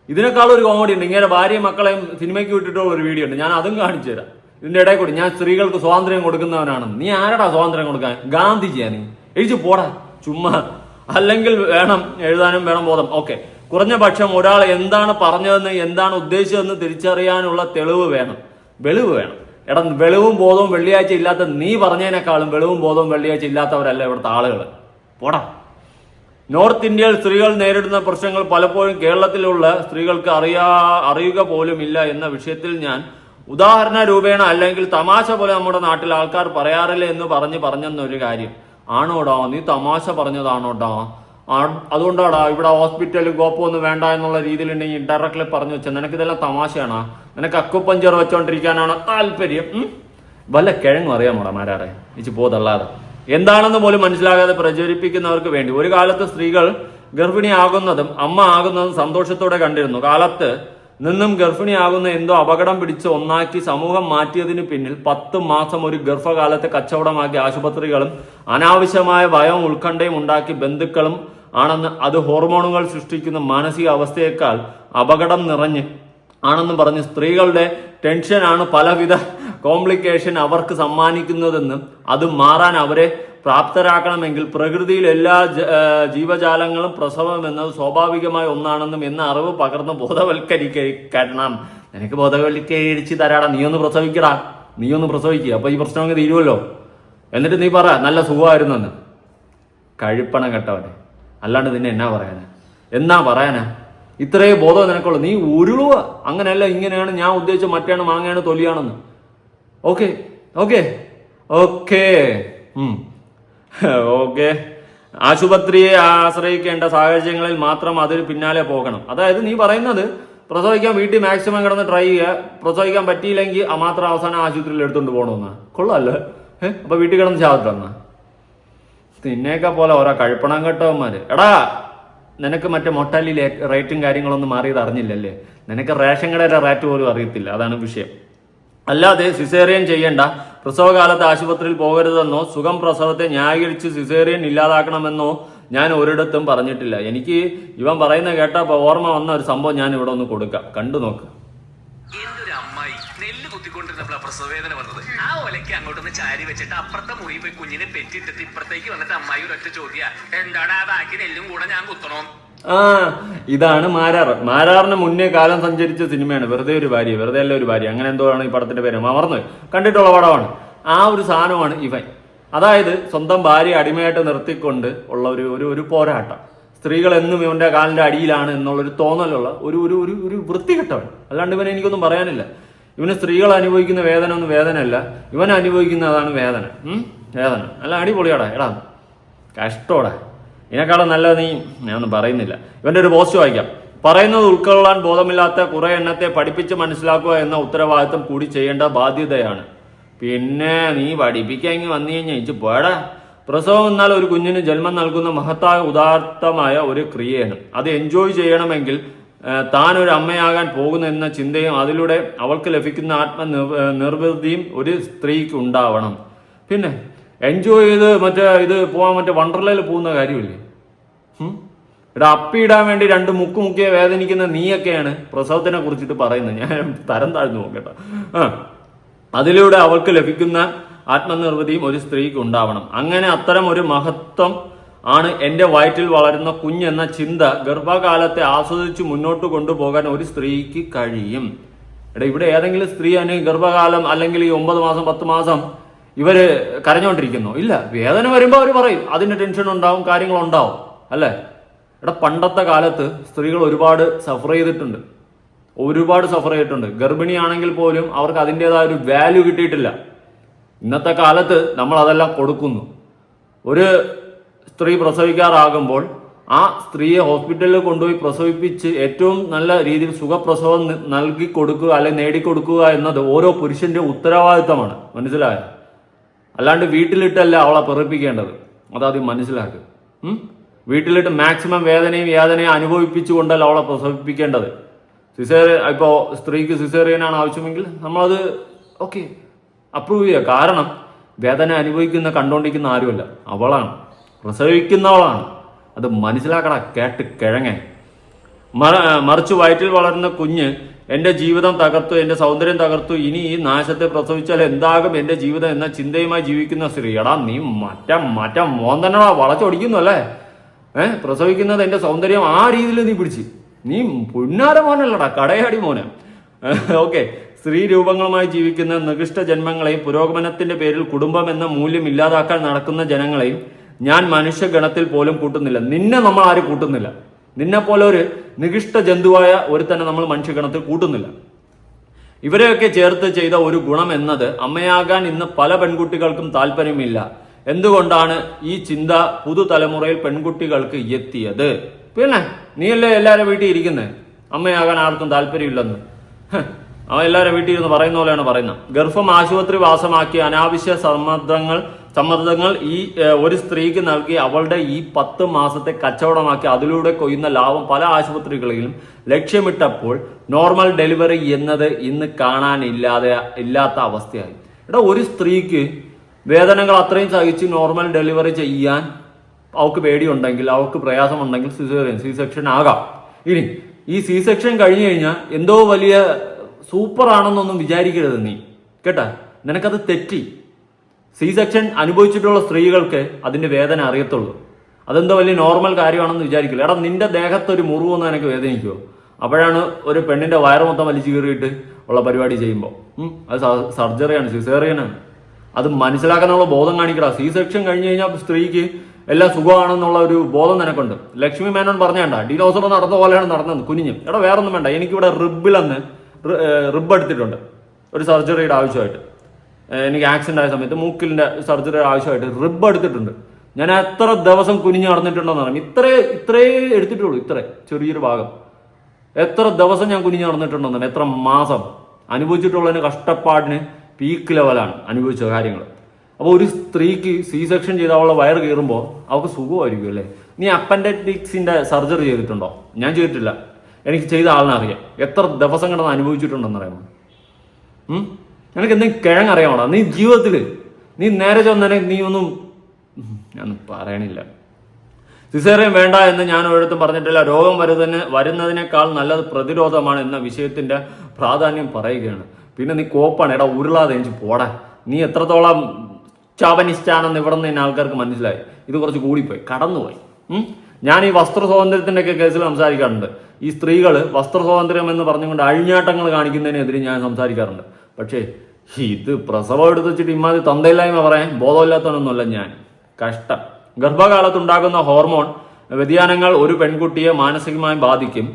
[SPEAKER 3] ഇതിനേക്കാൾ ഒരു കോമഡി ഉണ്ട്. ഇങ്ങനെ ഭാര്യയും മക്കളെയും സിനിമയ്ക്ക് വിട്ടിട്ടുള്ള ഒരു വീഡിയോ ഉണ്ട്. ഞാൻ അതും കാണിച്ചു തരാം. ഇതിന്റെ ഇടയിൽ കൂടി ഞാൻ സ്ത്രീകൾക്ക് സ്വാതന്ത്ര്യം കൊടുക്കുന്നവനാണെന്ന്. നീ ആരടാ സ്വാതന്ത്ര്യം കൊടുക്കാൻ? ഗാന്ധിജിയാ നീ? എഴുതി പോടാ ചുമ്മാ. അല്ലെങ്കിൽ വേണം എഴുതാനും വേണം ബോധം. ഓക്കെ, കുറഞ്ഞ പക്ഷം ഒരാൾ എന്താണ് പറഞ്ഞതെന്ന് എന്താണ് ഉദ്ദേശിച്ചതെന്ന് തിരിച്ചറിയാനുള്ള തെളിവ് വേണം, വെളിവ് വേണം. എടാ, വെളിവും ബോധവും വെള്ളിയാഴ്ച ഇല്ലാത്ത നീ പറഞ്ഞതിനേക്കാളും വെളിവും ബോധവും വെള്ളിയാഴ്ച ഇല്ലാത്തവരല്ല ഇവിടുത്തെ ആളുകൾ. പോടാ. നോർത്ത് ഇന്ത്യയിൽ സ്ത്രീകൾ നേരിടുന്ന പ്രശ്നങ്ങൾ പലപ്പോഴും കേരളത്തിലുള്ള സ്ത്രീകൾക്ക് അറിയുക പോലും ഇല്ല എന്ന വിഷയത്തിൽ ഞാൻ ഉദാഹരണ രൂപേണ അല്ലെങ്കിൽ തമാശ പോലെ നമ്മുടെ നാട്ടിൽ ആൾക്കാർ പറയാറില്ല എന്ന് പറഞ്ഞെന്നൊരു കാര്യം ആണോടാ? നീ തമാശ പറഞ്ഞതാണോടാ? അതുകൊണ്ടാടാ ഇവിടെ ഹോസ്പിറ്റലിൽ ഗോപ്പൊന്നും വേണ്ട എന്നുള്ള രീതിയിലുണ്ടെങ്കിൽ ഇൻഡയറക്ട്ലി പറഞ്ഞു വെച്ചാൽ നിനക്കിതെല്ലാം തമാശയാണോ? നിനക്ക് അക്കുപഞ്ചർ വെച്ചോണ്ടിരിക്കാനാണ് താല്പര്യം? വല്ല കിഴങ്ങും അറിയാമോടാ മാരാറെ? ഇച്ച് പോതല്ലാതെ എന്താണെന്ന് പോലും മനസ്സിലാകാതെ പ്രചരിപ്പിക്കുന്നവർക്ക് വേണ്ടി. ഒരു കാലത്ത് സ്ത്രീകൾ ഗർഭിണിയാകുന്നതും അമ്മ ആകുന്നതും സന്തോഷത്തോടെ കണ്ടിരുന്നു. കാലത്ത് നിന്നും ഗർഭിണിയാകുന്ന എന്തോ അപകടം പിടിച്ച് ഒന്നാക്കി സമൂഹം മാറ്റിയതിന് പിന്നിൽ 10 മാസം ഒരു ഗർഭകാലത്തെ കച്ചവടമാക്കി ആശുപത്രികളും അനാവശ്യമായ ഭയവും ഉത്കണ്ഠയും ഉണ്ടാക്കി ബന്ധുക്കളും ആണെന്ന്, അത് ഹോർമോണുകൾ സൃഷ്ടിക്കുന്ന മാനസിക അവസ്ഥയേക്കാൾ അപകടം നിറഞ്ഞ് ആണെന്ന് പറഞ്ഞ് സ്ത്രീകളുടെ ടെൻഷനാണ് പലവിധ കോംപ്ലിക്കേഷൻ അവർക്ക് സമ്മാനിക്കുന്നതെന്നും അത് മാറാൻ അവരെ പ്രാപ്തരാക്കണമെങ്കിൽ പ്രകൃതിയിൽ എല്ലാ ജീവജാലങ്ങളും പ്രസവം എന്നത് സ്വാഭാവികമായ ഒന്നാണെന്നും എന്ന അറിവ് പകർന്ന് ബോധവൽക്കരിക്കണം. നിനക്ക് ബോധവൽക്കരിച്ച് തരാടാ. നീയൊന്ന് പ്രസവിക്കുക. അപ്പൊ ഈ പ്രശ്നം അങ്ങ് തീരുമല്ലോ. എന്നിട്ട് നീ പറ നല്ല സുഖമായിരുന്നെന്ന്. കഴിപ്പണം കേട്ടവനെ. അല്ലാണ്ട് നിന്നെ എന്നാ പറയാനാ? ഇത്രയും ബോധം നിനക്കുള്ളൂ. നീ ഉരുളുക. അങ്ങനെയല്ല, ഇങ്ങനെയാണ് ഞാൻ ഉദ്ദേശിച്ച, മറ്റാണ് മാങ്ങയാണ് തൊലിയാണെന്ന്. ഓക്കെ ഓക്കെ ഓക്കെ ഓക്കെ ആശുപത്രിയെ ആശ്രയിക്കേണ്ട സാഹചര്യങ്ങളിൽ മാത്രം അതിന് പിന്നാലെ പോകണം. അതായത് നീ പറയുന്നത് പ്രസവിക്കാൻ വീട്ടിൽ മാക്സിമം കിടന്ന് ട്രൈ ചെയ്യുക, പ്രസവിക്കാൻ പറ്റിയില്ലെങ്കിൽ മാത്രം അവസാനം ആശുപത്രിയിൽ എടുത്തുകൊണ്ട് പോകണമെന്നാ. കൊള്ളാല്ലേ? അപ്പൊ വീട്ടിൽ കിടന്ന് ചാവട്ടെന്നാ? നിന്നേക്കെ പോലെ ഓരോ കഴിപ്പണം കേട്ടവന്മാര്. എടാ, നിനക്ക് മറ്റേ മൊട്ടാലി റേറ്റും കാര്യങ്ങളൊന്നും മാറിയത് അറിഞ്ഞില്ലല്ലേ? നിനക്ക് റേഷൻ കടയുടെ റേറ്റ് പോലും അറിയത്തില്ല. അതാണ് വിഷയം. അല്ലാതെ സിസേറിയൻ ചെയ്യേണ്ട, പ്രസവകാലത്ത് ആശുപത്രിയിൽ പോകരുതെന്നോ സുഖം പ്രസവത്തെ ന്യായീകരിച്ച് സിസേറിയൻ ഇല്ലാതാക്കണമെന്നോ ഞാൻ ഒരിടത്തും പറഞ്ഞിട്ടില്ല. എനിക്ക് ഇവൻ പറയുന്ന കേട്ടപ്പോൾ ഓർമ്മ വന്ന ഒരു സംഭവം ഞാൻ ഇവിടെ ഒന്ന് കൊടുക്കാം, കണ്ടു നോക്ക്.
[SPEAKER 4] എന്റെ ഒരു അമ്മായി നെല്ല് കുത്തിക്കൊണ്ടിരുന്നപ്പോൾ പ്രസവവേദന വന്നത്. ആ ഒലയ്ക്ക് അങ്ങോട്ടൊന്ന് ചാരി വെച്ചിട്ട് അപ്പുറത്തെ മുറി പോയി കുഞ്ഞിനെ പെറ്റിട്ടിട്ട് ഇപ്പുറത്തേക്ക് വന്നിട്ട് അമ്മായി ഒരൊറ്റ ചോദ്യ, എന്താടാ ബാക്കി നെല്ലും കൂടെ ഞാൻ കുത്തണോ?
[SPEAKER 3] ഇതാണ് മാരാറിന് മുന്നേ കാലം സഞ്ചരിച്ച സിനിമയാണ് വെറുതെ ഒരു ഭാര്യ, വെറുതെ അല്ല ഒരു ഭാര്യ, അങ്ങനെ എന്തോ ആണ് ഈ പടത്തിന്റെ പേര്, മറന്നു കണ്ടിട്ടുള്ള പടമാണ്. ആ ഒരു സാധനമാണ് ഇവൻ. അതായത് സ്വന്തം ഭാര്യ അടിമയായിട്ട് നിർത്തിക്കൊണ്ട് ഉള്ള ഒരു പോരാട്ടം. സ്ത്രീകൾ എന്നും ഇവന്റെ കാലിന്റെ അടിയിലാണ് എന്നുള്ളൊരു തോന്നലുള്ള ഒരു വൃത്തികെട്ടവൻ. അല്ലാണ്ട് ഇവനെ എനിക്കൊന്നും പറയാനില്ല. ഇവന് സ്ത്രീകൾ അനുഭവിക്കുന്ന വേദന ഒന്നും വേദനയല്ല, ഇവൻ അനുഭവിക്കുന്നതാണ് വേദന. അല്ല അടിപൊളിയാടാ. എടാ കഷ്ടോടാ. ഇതിനേക്കാളും നല്ല ഞാനൊന്നും പറയുന്നില്ല. ഇവന്റെ ഒരു പോസ്റ്റ് വായിക്കാം. പറയുന്നത് ഉൾക്കൊള്ളാൻ ബോധമില്ലാത്ത കുറെ എണ്ണത്തെ പഠിപ്പിച്ച് മനസ്സിലാക്കുക എന്ന ഉത്തരവാദിത്വം കൂടി ചെയ്യേണ്ട ബാധ്യതയാണ്. പിന്നെ നീ പഠിപ്പിക്കാൻ വന്നു കഴിഞ്ഞാൽ ഇച്ച് പോടാ. പ്രസവം എന്നാൽ ഒരു കുഞ്ഞിന് ജന്മം നൽകുന്ന മഹത്തായ ഉദാത്തമായ ഒരു ക്രിയയാണ്. അത് എൻജോയ് ചെയ്യണമെങ്കിൽ താൻ ഒരു അമ്മയാകാൻ പോകുന്ന എന്ന ചിന്തയും അതിലൂടെ അവൾക്ക് ലഭിക്കുന്ന ആത്മനിർവൃതിയും ഒരു സ്ത്രീക്ക് ഉണ്ടാവണം. പിന്നെ എൻജോയ് ചെയ്ത് ഇത് പോവാൻ വണ്ടർലയിൽ പോകുന്ന കാര്യമില്ലേ? ഇവിടെ അപ്പിയിടാൻ വേണ്ടി 2 മുക്കിയെ വേദനിക്കുന്ന നീയൊക്കെയാണ് പ്രസവത്തിനെ കുറിച്ചിട്ട് പറയുന്നത്. ഞാൻ തരം താഴ്ന്നു നോക്കട്ടെ. അതിലൂടെ അവൾക്ക് ലഭിക്കുന്ന ആത്മനിർവൃതിയും ഒരു സ്ത്രീക്ക് ഉണ്ടാവണം. അങ്ങനെ അത്തരം ഒരു മഹത്വം ആണ് എൻ്റെ വയറ്റിൽ വളരുന്ന കുഞ്ഞെന്ന ചിന്ത ഗർഭകാലത്തെ ആസ്വദിച്ച് മുന്നോട്ട് കൊണ്ടുപോകാൻ ഒരു സ്ത്രീക്ക് കഴിയും. ഇവിടെ ഏതെങ്കിലും സ്ത്രീ ഗർഭകാലം അല്ലെങ്കിൽ ഈ 9 മാസം 10 മാസം ഇവര് കരഞ്ഞോണ്ടിരിക്കുന്നു? ഇല്ല. വേദന വരുമ്പോൾ അവർ പറയും, അതിന്റെ ടെൻഷൻ ഉണ്ടാവും, കാര്യങ്ങളുണ്ടാവും, അല്ലേ? പണ്ടത്തെ കാലത്ത് സ്ത്രീകൾ ഒരുപാട് സഫർ ചെയ്തിട്ടുണ്ട്. ഗർഭിണിയാണെങ്കിൽ പോലും അവർക്ക് അതിൻ്റെതായ ഒരു വാല്യൂ കിട്ടിയിട്ടില്ല. ഇന്നത്തെ കാലത്ത് നമ്മൾ അതെല്ലാം കൊടുക്കുന്നു. ഒരു സ്ത്രീ പ്രസവിക്കാറാകുമ്പോൾ ആ സ്ത്രീയെ ഹോസ്പിറ്റലിൽ കൊണ്ടുപോയി പ്രസവിപ്പിച്ച് ഏറ്റവും നല്ല രീതിയിൽ സുഖപ്രസവം നൽകി കൊടുക്കുക അല്ലെങ്കിൽ നേടിക്കൊടുക്കുക എന്നത് ഓരോ പുരുഷന്റെ ഉത്തരവാദിത്തമാണ്. മനസ്സിലായോ? അല്ലാണ്ട് വീട്ടിലിട്ടല്ല അവളെ പെറുപ്പിക്കേണ്ടത്. അതാദ്യം മനസ്സിലാക്കുക. വീട്ടിലിട്ട് മാക്സിമം വേദനയും അനുഭവിപ്പിച്ചുകൊണ്ടല്ല അവളെ പ്രസവിപ്പിക്കേണ്ടത്. ഇപ്പോൾ സ്ത്രീക്ക് സിസേറിയനാണ് ആവശ്യമെങ്കിൽ നമ്മളത് ഓക്കെ അപ്രൂവ് ചെയ്യുക. കാരണം വേദന കണ്ടുകൊണ്ടിരിക്കുന്ന ആരുമല്ല, അവളാണ്, പ്രസവിക്കുന്നവളാണ്. അത് മനസ്സിലാക്കട, കേട്ട് കിഴങ്ങ. മറിച്ച് വയറ്റിൽ വളരുന്ന കുഞ്ഞ് എൻ്റെ ജീവിതം തകർത്തു, എൻ്റെ സൗന്ദര്യം തകർത്തു, ഇനി ഈ നാശത്തെ പ്രസവിച്ചാൽ എന്താകും എൻ്റെ ജീവിതം എന്ന ചിന്തയുമായി ജീവിക്കുന്ന സ്ത്രീ. എടാ നീ മറ്റ മോൻ തന്നെടാ വളച്ചൊടിക്കുന്നു അല്ലേ? പ്രസവിക്കുന്നത് എൻ്റെ സൗന്ദര്യം ആ രീതിയിൽ നീ പിടിച്ച്, നീ പുന്നാര മോനല്ലടാ, കടയാടി മോനെ. ഓക്കെ, സ്ത്രീ രൂപങ്ങളുമായി ജീവിക്കുന്ന നികൃഷ്ട ജന്മങ്ങളെയും പുരോഗമനത്തിന്റെ പേരിൽ കുടുംബം എന്ന മൂല്യം ഇല്ലാതാക്കാൻ നടക്കുന്ന ജനങ്ങളെയും ഞാൻ മനുഷ്യഗണത്തിൽ പോലും കൂട്ടുന്നില്ല. നിന്നെ നമ്മൾ ആരും കൂട്ടുന്നില്ല. നിന്നെ പോലെ ഒരു നികൃഷ്ട ജന്തുവായ ഒരുത്തന്നെ നമ്മൾ മനുഷ്യഗണത്തിൽ കൂട്ടുന്നില്ല. ഇവരെയൊക്കെ ചേർത്ത് ചെയ്ത ഒരു ഗുണം എന്നത് അമ്മയാകാൻ ഇന്ന് പല പെൺകുട്ടികൾക്കും താല്പര്യമില്ല. എന്തുകൊണ്ടാണ് ഈ ചിന്ത പുതുതലമുറയിൽ പെൺകുട്ടികൾക്ക് എത്തിയത്? പിന്നെ നീയല്ലേ എല്ലാവരും വീട്ടിൽ ഇരിക്കുന്നത്, അമ്മയാകാൻ ആർക്കും താല്പര്യമില്ലെന്ന്. അവൻ എല്ലാവരും വീട്ടിൽ ഇരുന്ന് പറയുന്ന പോലെയാണ് പറയുന്നത്. ഗർഭം ആശുപത്രി വാസമാക്കിയ അനാവശ്യ സമ്മർദ്ദങ്ങൾ ഈ ഒരു സ്ത്രീക്ക് നൽകി അവളുടെ ഈ 10 മാസത്തെ കച്ചവടമാക്കി അതിലൂടെ കൊയ്യുന്ന ലാഭം പല ആശുപത്രികളിലും ലക്ഷ്യമിട്ടപ്പോൾ നോർമൽ ഡെലിവറി എന്നത് ഇന്ന് ഇല്ലാത്ത അവസ്ഥയായി. ഒരു സ്ത്രീക്ക് വേദനകൾ അത്രയും സഹിച്ച് നോർമൽ ഡെലിവറി ചെയ്യാൻ അവൾക്ക് പേടിയുണ്ടെങ്കിൽ, അവൾക്ക് പ്രയാസമുണ്ടെങ്കിൽ സി സെക്ഷൻ ആകാം. ഇനി ഈ സി സെക്ഷൻ കഴിഞ്ഞു കഴിഞ്ഞാൽ എന്തോ വലിയ സൂപ്പർ ആണെന്നൊന്നും വിചാരിക്കരുത് നീ, കേട്ടാ. നിനക്കത് തെറ്റി. സി സെക്ഷൻ അനുഭവിച്ചിട്ടുള്ള സ്ത്രീകൾക്ക് അതിന്റെ വേദന അറിയത്തുള്ളൂ. അതെന്തോ വലിയ നോർമൽ കാര്യമാണെന്ന് വിചാരിക്കില്ല. എടാ നിന്റെ ദേഹത്തൊരു മുറിവൊന്നും എനിക്ക് വേദനിക്കുമോ? അപ്പോഴാണ് ഒരു പെണ്ണിന്റെ വയറ് മൊത്തം വലിച്ചു കീറിയിട്ട് ഉള്ള പരിപാടി ചെയ്യുമ്പോൾ. അത് സർജറിയാണ്, സിസേറിയനാണ്. അത് മനസ്സിലാക്കാനുള്ള ബോധം കാണിക്കടാ. സി സെക്ഷൻ കഴിഞ്ഞു കഴിഞ്ഞാൽ സ്ത്രീക്ക് എല്ലാം സുഖമാണെന്നുള്ള ഒരു ബോധം നിനക്കുണ്ട്. ലക്ഷ്മി മേനോൻ പറഞ്ഞേണ്ട, ഡിനോസർ നടന്ന പോലെയാണ് നടന്നത് കുഞ്ഞ്. എടാ വേറെ ഒന്നും വേണ്ട, എനിക്കിവിടെ റിബ് എടുത്തിട്ടുണ്ട് ഒരു സർജറിയുടെ ആവശ്യമായിട്ട്. എനിക്ക് ആക്സിഡന്റ് ആയ സമയത്ത് മൂക്കിലിന്റെ സർജറിയുടെ ആവശ്യമായിട്ട് റിബ് എടുത്തിട്ടുണ്ട്. ഞാൻ എത്ര ദിവസം കുനിഞ്ഞ് നടന്നിട്ടുണ്ടെന്ന് അറിയാം. ഇത്രേ എടുത്തിട്ടുള്ളൂ, ഇത്ര ചെറിയൊരു ഭാഗം. എത്ര ദിവസം ഞാൻ കുനിഞ്ഞ് നടന്നിട്ടുണ്ടെന്ന്, എത്ര മാസം അനുഭവിച്ചിട്ടുള്ളതിന് കഷ്ടപ്പാടിന് പീക്ക് ലെവലാണ് അനുഭവിച്ച കാര്യങ്ങൾ. അപ്പോൾ ഒരു സ്ത്രീക്ക് സി സെക്ഷൻ ചെയ്ത് അവളുടെ വയറ് കീറുമ്പോൾ അവൾക്ക് സുഖമായിരിക്കും അല്ലേ? നീ അപ്പൻഡറ്റിക്സിന്റെ സർജറി ചെയ്തിട്ടുണ്ടോ? ഞാൻ ചെയ്തിട്ടില്ല. എനിക്ക് ചെയ്ത ആളിനറിയാം എത്ര ദിവസം കിടന്ന് അനുഭവിച്ചിട്ടുണ്ടെന്ന് അറിയാമോ. നിനക്ക് എന്തെങ്കിലും കിഴങ്ങറിയാമോടാ? നീ ജീവിതത്തിൽ നീ നേരെ ചെന്നെ നീ ഒന്നും ഞാനൊന്നും പറയണില്ല. സിസേറിയൻ വേണ്ട എന്ന് ഞാൻ ഒരിടത്തും പറഞ്ഞിട്ടില്ല. രോഗം വരുന്നതിനേക്കാൾ നല്ലത് പ്രതിരോധമാണ് എന്ന വിഷയത്തിന്റെ പ്രാധാന്യം പറയുകയാണ്. പിന്നെ നീ കോപ്പാണ്. എടാ ഉരുളാതെ എനിക്ക് പോടാ. നീ എത്രത്തോളം ചാവനിസ്റ്റാണെന്ന് ഇവിടെ നിന്ന് ആൾക്കാർക്ക് മനസ്സിലായി. ഇത് കുറച്ച് കൂടിപ്പോയി, കടന്നുപോയി. ഞാൻ ഈ വസ്ത്ര സ്വാതന്ത്ര്യത്തിന്റെ ഒക്കെ കേസിൽ സംസാരിക്കാറുണ്ട്. ഈ സ്ത്രീകൾ വസ്ത്ര സ്വാതന്ത്ര്യം എന്ന് പറഞ്ഞുകൊണ്ട് അഴിഞ്ഞാട്ടങ്ങൾ കാണിക്കുന്നതിനെതിരെ ഞാൻ സംസാരിക്കാറുണ്ട്. പക്ഷേ ഇത് പ്രസവം എടുത്ത് വെച്ചിട്ട് ഇമാതിരി തന്തയില്ലായ്മ പറയാൻ ബോധമില്ലാത്തവനൊന്നുമല്ല ഞാൻ. കഷ്ടം. ഗർഭകാലത്തുണ്ടാകുന്ന ഹോർമോൺ വ്യതിയാനങ്ങൾ ഒരു പെൺകുട്ടിയെ മാനസികമായി ബാധിക്കും.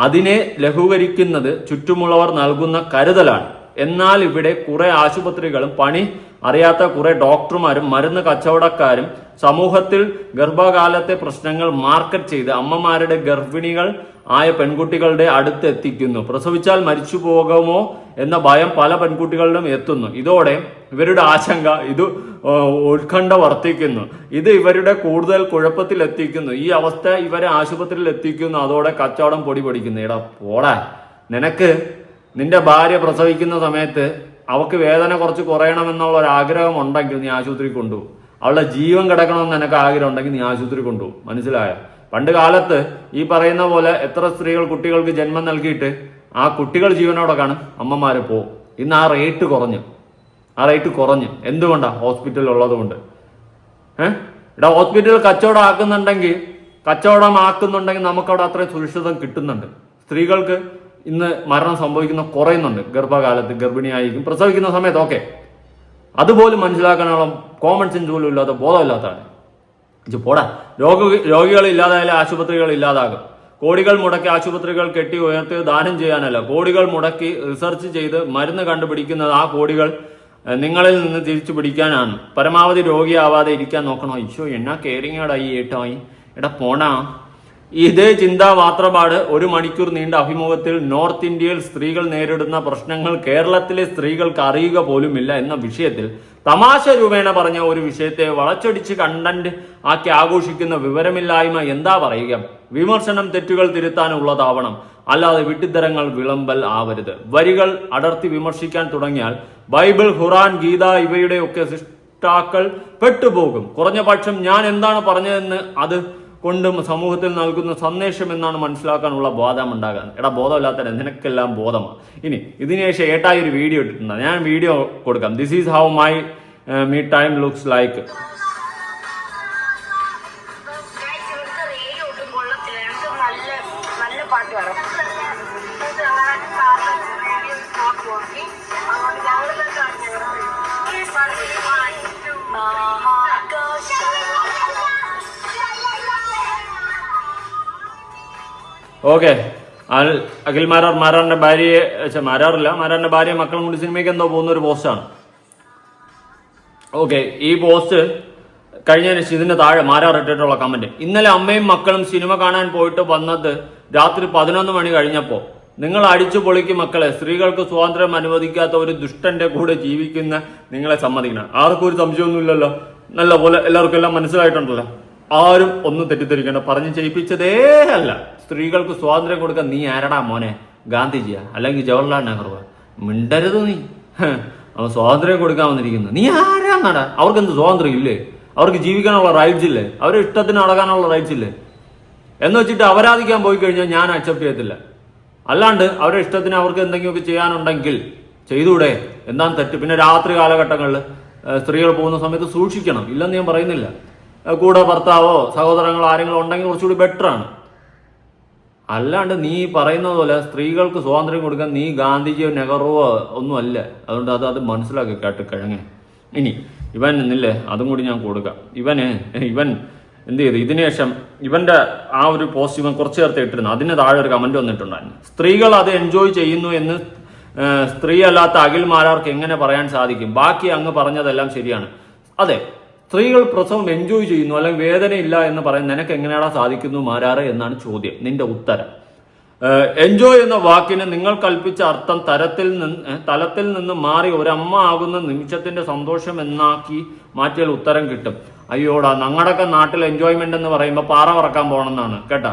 [SPEAKER 3] അതിനെ ലഘൂകരിക്കുന്നത് ചുറ്റുമുള്ളവർ നൽകുന്ന കരുതലാണ്. എന്നാൽ ഇവിടെ കുറെ ആശുപത്രികളും പണി അറിയാത്ത കുറെ ഡോക്ടർമാരും മരുന്ന് കച്ചവടക്കാരും സമൂഹത്തിൽ ഗർഭകാലത്തെ പ്രശ്നങ്ങൾ മാർക്കറ്റ് ചെയ്ത് അമ്മമാരുടെ ഗർഭിണികൾ ആയ പെൺകുട്ടികളുടെ അടുത്ത് എത്തിക്കുന്നു. പ്രസവിച്ചാൽ മരിച്ചു പോകുമോ എന്ന ഭയം പല പെൺകുട്ടികളിലും എത്തുന്നു. ഇതോടെ ഇവരുടെ ആശങ്ക, ഉത്കണ്ഠ വർദ്ധിക്കുന്നു. ഇത് ഇവരുടെ കൂടുതൽ കുഴപ്പത്തിൽ എത്തിക്കുന്നു. ഈ അവസ്ഥ ഇവരെ ആശുപത്രിയിൽ എത്തിക്കുന്നു. അതോടെ കച്ചവടം പൊടി പൊടിക്കുന്നു. എടാ പോടാ. നിനക്ക് നിന്റെ ഭാര്യ പ്രസവിക്കുന്ന സമയത്ത് അവൾക്ക് വേദന കുറച്ച് കുറയണമെന്നുള്ള ഒരു ആഗ്രഹം ഉണ്ടെങ്കിൽ നീ ആശുപത്രി കൊണ്ടുപോകും. അവളുടെ ജീവൻ കിടക്കണമെന്ന് നിനക്ക് ആഗ്രഹം ഉണ്ടെങ്കിൽ നീ ആശുപത്രി കൊണ്ടുപോകും. മനസ്സിലായോ? പണ്ട് കാലത്ത് ഈ പറയുന്ന പോലെ എത്ര സ്ത്രീകൾ കുട്ടികൾക്ക് ജന്മം നൽകിയിട്ട് ആ കുട്ടികൾ ജീവനോടെ കാണും, അമ്മമാര് പോവും. ഇന്ന് ആ റേറ്റ് കുറഞ്ഞു. എന്തുകൊണ്ടാ? ഹോസ്പിറ്റൽ ഉള്ളത് കൊണ്ട്. ഇവിടെ ഹോസ്പിറ്റൽ കച്ചവടമാക്കുന്നുണ്ടെങ്കിൽ നമുക്കവിടെ അത്രയും സുരക്ഷിതം കിട്ടുന്നുണ്ട്. സ്ത്രീകൾക്ക് ഇന്ന് മരണം കുറയുന്നുണ്ട് ഗർഭകാലത്ത്, ഗർഭിണിയായിരിക്കും, പ്രസവിക്കുന്ന സമയത്ത്. ഓക്കെ, അതുപോലും മനസ്സിലാക്കാനുള്ള കോമൺ സെൻസ് പോലും ഇല്ലാത്ത, ബോധമില്ലാത്തതാണ്. പോടാ. രോഗികൾ ഇല്ലാതായാലും ആശുപത്രികൾ ഇല്ലാതാകും. കോടികൾ മുടക്കി ആശുപത്രികൾ കെട്ടി ഉയർത്തി ദാനം ചെയ്യാനല്ല, കോടികൾ മുടക്കി റിസർച്ച് ചെയ്ത് മരുന്ന് കണ്ടുപിടിക്കുന്നത് ആ കോടികൾ നിങ്ങളിൽ നിന്ന് തിരിച്ചു പിടിക്കാനാണ്. പരമാവധി രോഗിയാവാതെ ഇരിക്കാൻ നോക്കണം. അയ്യോ എന്നാ കെയറിങ്ങാടായി ഏട്ടായി. എടാ പോണാ. ഇതേ ചിന്താമാത്രപാട് 1 മണിക്കൂർ നീണ്ട അഭിമുഖത്തിൽ നോർത്ത് ഇന്ത്യയിൽ സ്ത്രീകൾ നേരിടുന്ന പ്രശ്നങ്ങൾ കേരളത്തിലെ സ്ത്രീകൾക്ക് അറിയുക പോലുമില്ല എന്ന വിഷയത്തിൽ തമാശ രൂപേണ പറഞ്ഞ ഒരു വിഷയത്തെ വളച്ചൊടിച്ച് കണ്ടന്റ് ആക്കി ആഘോഷിക്കുന്ന വിവരമില്ലായ്മ എന്താ പറയുക? വിമർശനം തെറ്റുകൾ തിരുത്താനുള്ളതാവണം, അല്ലാതെ വിട്ടിത്തരങ്ങൾ വിളമ്പൽ ആവരുത്. വരികൾ അടർത്തി വിമർശിക്കാൻ തുടങ്ങിയാൽ ബൈബിൾ, ഖുറാൻ, ഗീത ഇവയുടെയൊക്കെ സൃഷ്ടാക്കൾ പെട്ടുപോകും. കുറഞ്ഞ പക്ഷം ഞാൻ എന്താണ് പറഞ്ഞതെന്ന് അത് കൊണ്ടും സമൂഹത്തിൽ നൽകുന്ന സന്ദേശം എന്നാണ് മനസ്സിലാക്കാനുള്ള ബോധം ഉണ്ടാകാൻ. എടാ ബോധമില്ലാത്ത നിനക്കെല്ലാം ബോധമാണ്. ഇനി ഇതിനുശേഷം ഏട്ടായി ഒരു വീഡിയോ ഇട്ടിട്ടുണ്ട്, ഞാൻ വീഡിയോ കൊടുക്കാം. This is how my me time looks like. Okay, Akhil മാരാറിന്റെ ഭാര്യയെ മാരാറിന്റെ ഭാര്യ മക്കളും കൂടി സിനിമയ്ക്ക് എന്തോ പോകുന്ന ഒരു പോസ്റ്റാണ്. ഓക്കെ, ഈ പോസ്റ്റ് കഴിഞ്ഞതിന് ഇതിന്റെ താഴെ മാരാർ ഇട്ടിട്ടുള്ള കമന്റ്: ഇന്നലെ അമ്മയും മക്കളും സിനിമ കാണാൻ പോയിട്ട് വന്നത് രാത്രി 11 മണി കഴിഞ്ഞപ്പോൾ. നിങ്ങൾ അടിച്ചു പൊളിക്കും മക്കളെ. സ്ത്രീകൾക്ക് സ്വാതന്ത്ര്യം അനുവദിക്കാത്ത ഒരു ദുഷ്ടന്റെ കൂടെ ജീവിക്കുന്ന നിങ്ങളെ സമ്മതിക്കണം. ആർക്കും ഒരു സംശയമൊന്നുമില്ലല്ലോ, നല്ല പോലെ എല്ലാവർക്കും എല്ലാം മനസ്സിലായിട്ടുണ്ടല്ലോ. ആരും ഒന്നും തെറ്റിദ്ധരിക്കേണ്ട, പറഞ്ഞ് ചെയ്യിപ്പിച്ചതേ അല്ല. സ്ത്രീകൾക്ക് സ്വാതന്ത്ര്യം കൊടുക്കാൻ നീ ആരടാ മോനെ? ഗാന്ധിജിയാ അല്ലെങ്കിൽ ജവഹർലാൽ നെഹ്റുവാ? മിണ്ടരുത് നീ. അവൻ സ്വാതന്ത്ര്യം കൊടുക്കാൻ വന്നിരിക്കുന്നത് നീ ആരാന്നാടാ? അവർക്ക് എന്ത് സ്വാതന്ത്ര്യം ഇല്ലേ? അവർക്ക് ജീവിക്കാനുള്ള റൈറ്റ്സ് ഇല്ലേ? അവരുടെ ഇഷ്ടത്തിന് നടക്കാനുള്ള റൈറ്റ്സ് ഇല്ലേ? എന്ന് വെച്ചിട്ട് അപരാധിക്കാൻ പോയി കഴിഞ്ഞാൽ ഞാൻ അക്സെപ്റ്റ് ചെയ്യത്തില്ല. അല്ലാണ്ട് അവരുടെ ഇഷ്ടത്തിന് അവർക്ക് എന്തെങ്കിലുമൊക്കെ ചെയ്യാനുണ്ടെങ്കിൽ ചെയ്തൂടെ? എന്താണ് തെറ്റ്? പിന്നെ രാത്രി കാലഘട്ടങ്ങളിൽ സ്ത്രീകൾ പോകുന്ന സമയത്ത് സൂക്ഷിക്കണം, ഇല്ലെന്ന് ഞാൻ പറയുന്നില്ല. കൂടെ ഭർത്താവോ സഹോദരങ്ങളോ ആരെങ്കിലും ഉണ്ടെങ്കിൽ കുറച്ചുകൂടി ബെറ്ററാണ്. അല്ലാണ്ട് നീ പറയുന്നത് പോലെ സ്ത്രീകൾക്ക് സ്വാതന്ത്ര്യം കൊടുക്കാൻ നീ ഗാന്ധിജിയോ നെഹ്റുവോ ഒന്നും അല്ല. അതുകൊണ്ട് അത് മനസ്സിലാക്കി കേട്ട് കിഴങ്ങ്. ഇനി ഇവൻ എന്നില്ലേ, അതും കൂടി ഞാൻ കൊടുക്കാം. ഇവൻ എന്ത് ചെയ്തു? ഇതിനുശേഷം ഇവന്റെ ആ ഒരു പോസ്റ്റ് ഇവൻ കുറച്ച് നേരത്തെ ഇട്ടിരുന്നു. അതിന് താഴെ ഒരു കമന്റ് വന്നിട്ടുണ്ടായിരുന്നു: സ്ത്രീകൾ അത് എൻജോയ് ചെയ്യുന്നു എന്ന് സ്ത്രീ അല്ലാത്ത അഖിൽ മാരാർക്ക് എങ്ങനെ പറയാൻ സാധിക്കും? ബാക്കി അങ്ങ് പറഞ്ഞതെല്ലാം ശരിയാണ്. അതെ, സ്ത്രീകൾ പ്രസവം എൻജോയ് ചെയ്യുന്നു അല്ലെങ്കിൽ വേദനയില്ല എന്ന് പറയാൻ നിനക്ക് എങ്ങനെയാടാ സാധിക്കുന്നു മാരാറ് എന്നാണ് ചോദ്യം. നിന്റെ ഉത്തരം. എൻജോയ് എന്ന വാക്കിന് നിങ്ങൾ കൽപ്പിച്ച അർത്ഥം തലത്തിൽ നിന്ന് മാറി ഒരമ്മ ആകുന്ന നിമിഷത്തിന്റെ സന്തോഷം എന്നാക്കി മാറ്റിയാൽ ഉത്തരം കിട്ടും. അയ്യോടാ, ഞങ്ങളുടെയൊക്കെ നാട്ടിൽ എൻജോയ്മെന്റ് എന്ന് പറയുമ്പോൾ പാറ പറക്കാൻ പോകണമെന്നാണ് കേട്ടാ.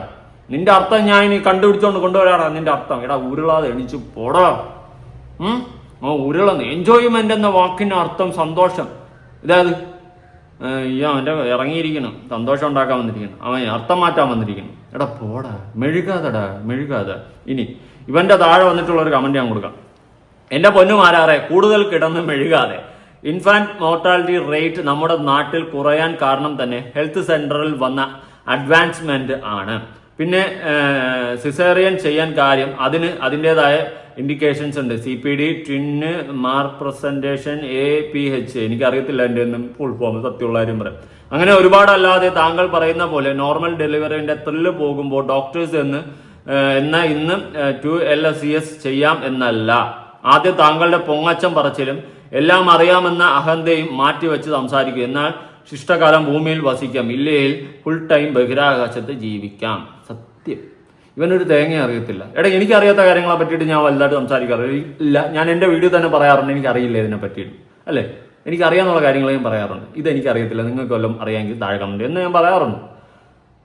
[SPEAKER 3] നിന്റെ അർത്ഥം ഞാൻ ഇനി കണ്ടുപിടിച്ചോണ്ട് കൊണ്ടുവരാടാ. നിന്റെ അർത്ഥം എടാ ഉരുളാതെ എണിച്ചു പോടാ. ഉരുളന്ന് എൻജോയ്മെന്റ് എന്ന വാക്കിന് അർത്ഥം സന്തോഷം. ഇതായത് അവൻ്റെ ഇറങ്ങിയിരിക്കണം, സന്തോഷം ഉണ്ടാക്കാൻ വന്നിരിക്കണം, അവൻ അർത്ഥം മാറ്റാൻ വന്നിരിക്കണം. എടാ പോടാ, മെഴുകാതെ. ഇനി ഇവന്റെ താഴെ വന്നിട്ടുള്ള ഒരു കമന്റ് ഞാൻ കൊടുക്കാം: എന്റെ പൊന്നുമാരാറെ, കൂടുതൽ കിടന്ന് മെഴുകാതെ. ഇൻഫാന്റ് മോർട്ടാലിറ്റി റേറ്റ് നമ്മുടെ നാട്ടിൽ കുറയാൻ കാരണം തന്നെ ഹെൽത്ത് സെന്ററിൽ വന്ന അഡ്വാൻസ്മെന്റ് ആണ്. പിന്നെ സിസേറിയൻ ചെയ്യാൻ കാര്യം അതിൻ്റെതായ ഇൻഡിക്കേഷൻസ് ഉണ്ട്. CPD, twin, mark presentation, APH. എനിക്കറിയത്തില്ല എൻ്റെ ഒന്നും ഫുൾ ഫോം, സത്യമുള്ള കാര്യം പറയാം. അങ്ങനെ ഒരുപാടല്ലാതെ താങ്കൾ പറയുന്ന പോലെ നോർമൽ ഡെലിവറിന്റെ ത്രില്ല് പോകുമ്പോൾ ഡോക്ടേഴ്സ് ഇന്ന് 2LCS ചെയ്യാം എന്നല്ല. ആദ്യം താങ്കളുടെ പൊങ്ങച്ചം പറച്ചിലും എല്ലാം അറിയാമെന്ന അഹന്തയും മാറ്റിവെച്ച് സംസാരിക്കും. എന്നാൽ ശിഷ്ടകാലം ഭൂമിയിൽ വസിക്കാം, ഇല്ലെങ്കിൽ ഫുൾ ടൈം ബഹിരാകാശത്ത് ജീവിക്കാം. സത്യം. ഇവനൊരു തേങ്ങ അറിയത്തില്ല. എടാ, എനിക്കറിയാത്ത കാര്യങ്ങളെ പറ്റിയിട്ട് ഞാൻ വലുതായിട്ട് സംസാരിക്കാറില്ല. ഞാൻ എൻ്റെ വീഡിയോ തന്നെ പറയാറുണ്ട് എനിക്കറിയില്ല ഇതിനെ പറ്റിയിട്ട്, അല്ലേ? എനിക്കറിയാവുന്ന കാര്യങ്ങൾ ഞാൻ പറയാറുണ്ട്. ഇതെനിക്കറിയത്തില്ല, നിങ്ങൾക്ക് വല്ലതും അറിയാമെങ്കിൽ താഴെ കമന്റ് എന്ന് ഞാൻ പറയാറുണ്ട്.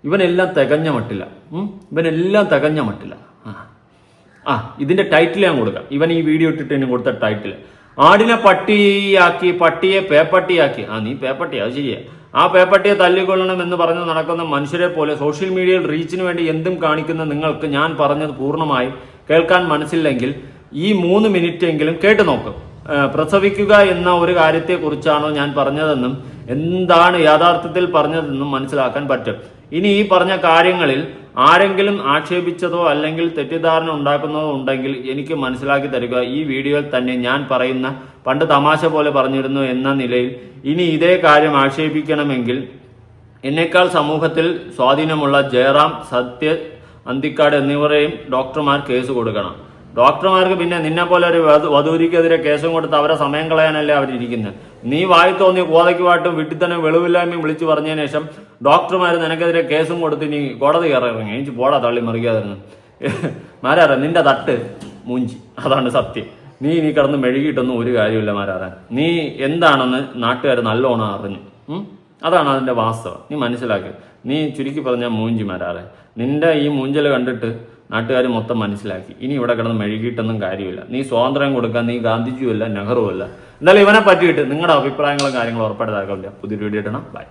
[SPEAKER 3] ഇവനെല്ലാം തികഞ്ഞ മട്ടില്ല. ഇതിന്റെ ടൈറ്റിൽ ഞാൻ കൊടുക്കാം. ഇവൻ ഈ വീഡിയോ ഇട്ടിട്ട് എന്നെ കൊടുത്ത ടൈറ്റിൽ: ആടിനെ പട്ടിയാക്കി, പട്ടിയെ പേപ്പട്ടിയാക്കി. നീ പേപ്പട്ടിയാ, അത് ശരിയാ. ആ പേപ്പട്ടിയെ തല്ലിക്കൊള്ളണം എന്ന് പറഞ്ഞ് നടക്കുന്ന മനുഷ്യരെ പോലെ സോഷ്യൽ മീഡിയയിൽ റീച്ചിന് വേണ്ടി എന്തും കാണിക്കുന്ന നിങ്ങൾക്ക് ഞാൻ പറഞ്ഞത് പൂർണ്ണമായും കേൾക്കാൻ മനസ്സില്ലെങ്കിൽ ഈ 3 മിനിറ്റെങ്കിലും കേട്ടു നോക്കും. പ്രസവിക്കുക എന്ന ഒരു കാര്യത്തെക്കുറിച്ചാണോ ഞാൻ പറഞ്ഞതെന്നും എന്താണ് യഥാർത്ഥത്തിൽ പറഞ്ഞതെന്നും മനസ്സിലാക്കാൻ പറ്റും. ഇനി ഈ പറഞ്ഞ കാര്യങ്ങളിൽ ആരെങ്കിലും ആക്ഷേപിച്ചതോ അല്ലെങ്കിൽ തെറ്റിദ്ധാരണ ഉണ്ടാക്കുന്നതോ ഉണ്ടെങ്കിൽ എനിക്ക് മനസ്സിലാക്കി തരിക. ഈ വീഡിയോയിൽ തന്നെ ഞാൻ പറയുന്ന പണ്ട് തമാശ പോലെ പറഞ്ഞിരുന്നു എന്ന നിലയിൽ ഇനി ഇതേ കാര്യം ആക്ഷേപിക്കണമെങ്കിൽ എന്നേക്കാൾ സമൂഹത്തിൽ സ്വാധീനമുള്ള ജയറാം, സത്യ, അന്തിക്കാട് എന്നിവരെയും ഡോക്ടർമാർ കേസ് കൊടുക്കണം. ഡോക്ടർമാർക്ക് പിന്നെ നിന്നെ പോലെ ഒരു വധൂരിക്കെതിരെ കേസും കൊടുത്ത് അവരെ സമയം കളയാനല്ലേ അവരിയ്ക്കുന്നത്. നീ വായി തോന്നിയ കോതയ്ക്ക് പാട്ടും വീട്ടിൽ തന്നെ വെളിവില്ലായ്മയും വിളിച്ചു പറഞ്ഞതിന് ശേഷം ഡോക്ടർമാർ നിനക്കെതിരെ കേസും കൊടുത്ത് നീ കോടതി കയറിയിറങ്ങി. എനിക്ക് പോടാ തള്ളി മറിക്കാതിരുന്നു. മാരാറ നിന്റെ തട്ട് മൂഞ്ചി, അതാണ് സത്യം. നീ കിടന്ന് മെഴുകിയിട്ടൊന്നും ഒരു കാര്യമില്ല മാരാറ. നീ എന്താണെന്ന് നാട്ടുകാർ നല്ലോണം അറിഞ്ഞു. അതാണ് അതിന്റെ വാസ്തവം. നീ മനസ്സിലാക്കി. നീ ചുരുക്കി പറഞ്ഞാൽ മൂഞ്ചി മാരാറെ. നിന്റെ ഈ മൂഞ്ചൽ കണ്ടിട്ട് നാട്ടുകാർ മൊത്തം മനസ്സിലാക്കി. ഇനി ഇവിടെ കിടന്ന് മെഴുകിയിട്ടൊന്നും കാര്യമില്ല. നീ സ്വാതന്ത്ര്യം കൊടുക്കാൻ നീ ഗാന്ധിജിയുമല്ല നെഹ്റുവല്ല. എന്തായാലും ഇവനെ പറ്റിയിട്ട് നിങ്ങളുടെ അഭിപ്രായങ്ങളും കാര്യങ്ങളും ഉറപ്പായിട്ട് പുതിയൊരു വീഡിയോ ഇടണം. ബൈ.